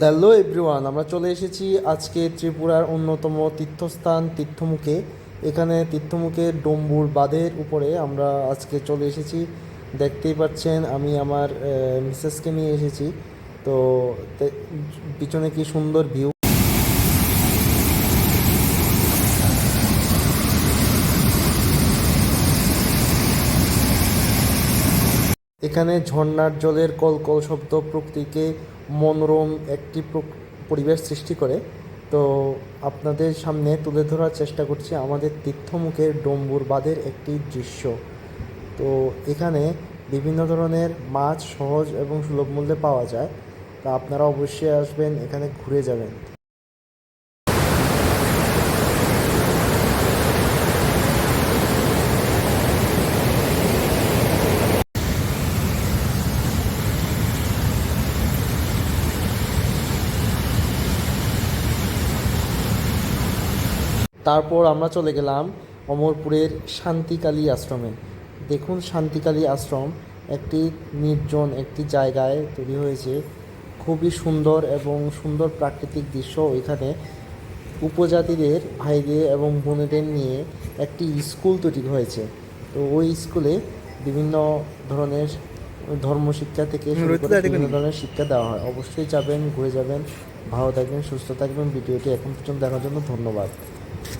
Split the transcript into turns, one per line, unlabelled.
Hello everyone, আমরা চলে এসেছি আজকে ত্রিপুরার অন্যতম তীর্থস্থান তীর্থমুখে। এখানে তীর্থমুখে ডম্বুর বাঁধের উপরে আমরা আজকে চলে এসেছি। দেখতেই পাচ্ছেন আমি আমার মিসেসকে নিয়ে এসেছি। তো পিছনে কি সুন্দর ভিউ। এখানে ঝর্ণার জলের কলকল শব্দ প্রকৃতিকে মনোরম একটি পরিবেশ সৃষ্টি করে। তো আপনাদের সামনে তুলে ধরার চেষ্টা করছি আমাদের তীর্থমুখের ডম্বুর বাঁধের একটি দৃশ্য। তো এখানে বিভিন্ন ধরনের মাছ সহজ এবং সুলভ মূল্যে পাওয়া যায়। তা আপনারা অবশ্যই আসবেন, এখানে ঘুরে যাবেন। তারপর আমরা চলে গেলাম অমরপুরের শান্তিকালী আশ্রমে। দেখুন, শান্তিকালী আশ্রম একটি নির্জন একটি জায়গায় তৈরি হয়েছে। খুবই সুন্দর এবং সুন্দর প্রাকৃতিক দৃশ্য। ওইখানে উপজাতিদের ভাইদের এবং বোনেদের নিয়ে একটি স্কুল তৈরি হয়েছে। তো ওই স্কুলে বিভিন্ন ধরনের ধর্মশিক্ষা থেকে শুরু করে বিভিন্ন ধরনের শিক্ষা দেওয়া হয়। অবশ্যই যাবেন, ঘুরে যাবেন। ভালো থাকবেন, সুস্থ থাকবেন। ভিডিওটি এখন পর্যন্ত দেখার জন্য ধন্যবাদ।